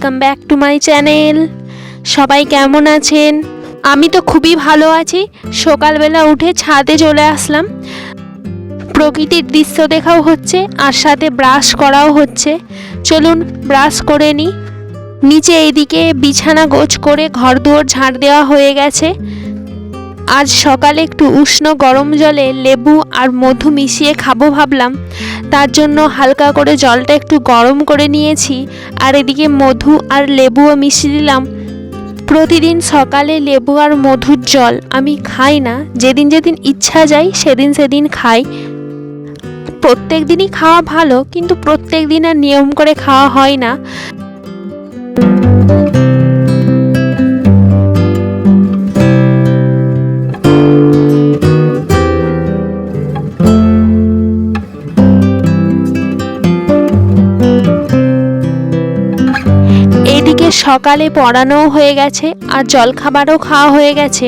Welcome back to my channel. সবাই কেমন আছেন? আমি তো খুবই ভালো আছি। সকালবেলা উঠে ছাদে চলে আসলাম, প্রকৃতির দৃশ্য দেখাও হচ্ছে আর সাথে ব্রাশ করাও হচ্ছে। চলুন ব্রাশ করে নিই। নিচে এইদিকে বিছানা গোছ করে ঘর দুয়ার ঝাড় দেওয়া হয়ে গেছে। আজ সকালে একটু উষ্ণ গরম জলে লেবু আর মধু মিশিয়ে খাবো ভাবলাম, তার জন্য হালকা করে জলটা একটু গরম করে নিয়েছি আর এদিকে মধু আর লেবুও মিশিয়ে দিলাম। প্রতিদিন সকালে লেবু আর মধুর জল আমি খাই না, যেদিন যেদিন ইচ্ছা যায় সেদিন খাই। প্রত্যেক দিনই খাওয়া ভালো, কিন্তু প্রত্যেক দিন আর নিয়ম করে খাওয়া হয় না। সকালে পড়ানোও হয়ে গেছে আর জলখাবারও খাওয়া হয়ে গেছে।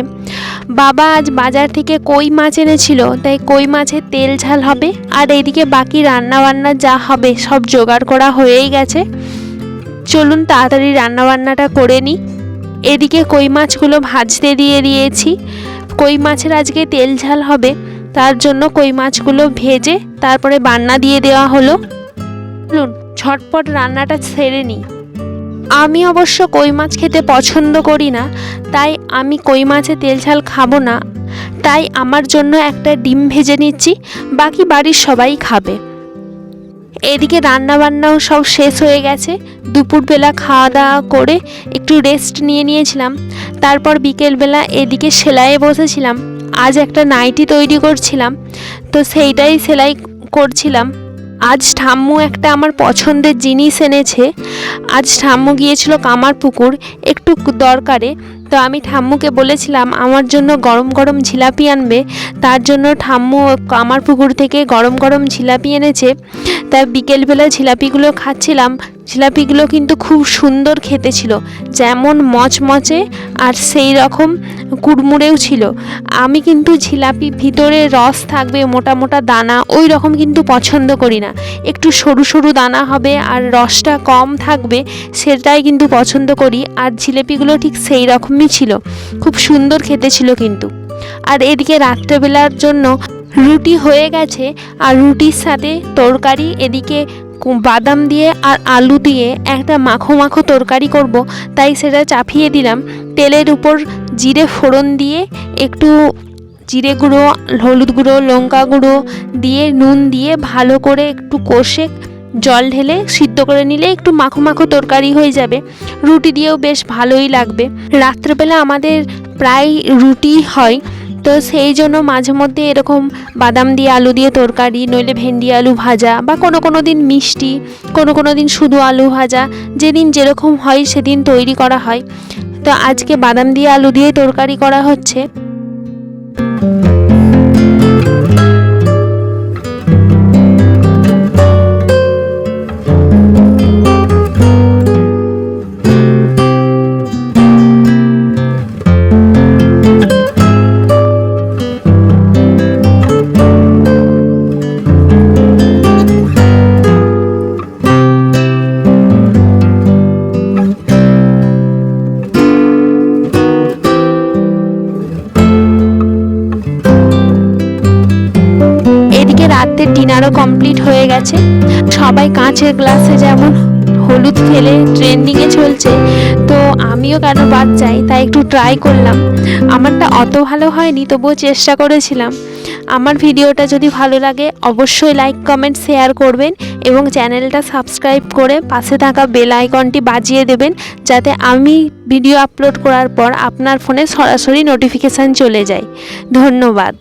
বাবা আজ বাজার থেকে কই মাছ এনেছিল, তাই কই মাছের তেল ঝাল হবে। আর এইদিকে বাকি রান্নাবান্না যা হবে সব জোগাড় করা হয়েই গেছে। চলুন তাড়াতাড়ি রান্নাবান্নাটা করে নিই। এদিকে কই মাছগুলো ভাজতে দিয়ে দিয়েছি। কই মাছের আজকে তেল ঝাল হবে, তার জন্য কই মাছগুলো ভেজে তারপরে বান্না দিয়ে দেওয়া হলো। চলুন ঝটপট রান্নাটা সেরে নিই। আমি অবশ্য কই মাছ খেতে পছন্দ করি না, তাই আমি কই মাছে তেল ঝাল খাবো না। তাই আমার জন্য একটা ডিম ভেজে নিচ্ছি, বাকি বাড়ির সবাই খাবে। এদিকে রান্নাবান্নাও সব শেষ হয়ে গেছে। দুপুরবেলা খাওয়া দাওয়া করে একটু রেস্ট নিয়েছিলাম। তারপর বিকেলবেলা এদিকে সেলাইয়ে বসেছিলাম। আজ একটা নাইটি তৈরি করছিলাম, তো সেইটাই সেলাই করছিলাম। আজ ঠাম্মু একটা আমার পছন্দের জিনিস এনেছে। আজ ঠাম্মু গিয়েছিল কামারপুকুর একটু দরকারে, তো আমি ঠাম্মুকে বলেছিলাম আমার জন্য গরম গরম জিলাপি আনবে। তার জন্য ঠাম্মু কামারপুকুর থেকে গরম গরম জিলাপি এনেছে। তাই বিকেলবেলা জিলাপিগুলো খাচ্ছিলাম। জিলাপিগুলো কিন্তু খুব সুন্দর খেতে ছিল, যেমন মচমচে আর সেই রকম কুড়মুড়েও ছিল। আমি কিন্তু জিলাপি ভিতরে রস থাকবে, মোটা মোটা দানা, ওই রকম কিন্তু পছন্দ করি না। একটু সরু সরু দানা হবে আর রসটা কম থাকবে, সেটাই কিন্তু পছন্দ করি। আর জিলাপিগুলো ঠিক সেই রকমই ছিল, খুব সুন্দর খেতে ছিল কিন্তু। আর এদিকে রাত্রেবেলার জন্য রুটি হয়ে গেছে আর রুটির সাথে তরকারি। এদিকে বাদাম দিয়ে আর আলু দিয়ে একটা মাখো মাখো তরকারি করব, তাই সেটা চাপিয়ে দিলাম। তেলের উপর জিরে ফোড়ন দিয়ে একটু জিরে গুঁড়ো, হলুদ গুঁড়ো, লঙ্কা গুঁড়ো দিয়ে নুন দিয়ে ভালো করে একটু কষে জল ঢেলে সিদ্ধ করে নিলে একটু মাখো মাখো তরকারি হয়ে যাবে। রুটি দিয়েও বেশ ভালোই লাগবে। রাত্রেবেলা আমাদের প্রায় রুটি হয়, তো সেই জন্য মাঝে মধ্যে এরকম বাদাম দিয়ে আলু দিয়ে তরকারি, নইলে ভেন্ডি আলু ভাজা, বা কোনো দিন মিষ্টি, কোনো দিন শুধু আলু ভাজা, যেদিন যেরকম হয় সেদিন তৈরি করা হয়। তো আজকে বাদাম দিয়ে আলু দিয়ে তরকারি করা হচ্ছে। রাতের ডিনারও কমপ্লিট হয়ে গেছে। সবাই কাঁচের গ্লাসে যেমন হলুদ খেলে ট্রেন্ডিংয়ে চলছে, তো আমিও কেন বাদ যাই, তাই একটু ট্রাই করলাম। আমারটা অত ভালো হয়নি, তবুও চেষ্টা করেছিলাম। আমার ভিডিওটা যদি ভালো লাগে অবশ্যই লাইক, কমেন্ট, শেয়ার করবেন এবং চ্যানেলটা সাবস্ক্রাইব করে পাশে থাকা বেল আইকনটি বাজিয়ে দেবেন, যাতে আমি ভিডিও আপলোড করার পর আপনার ফোনে সরাসরি নোটিফিকেশান চলে যায়। ধন্যবাদ।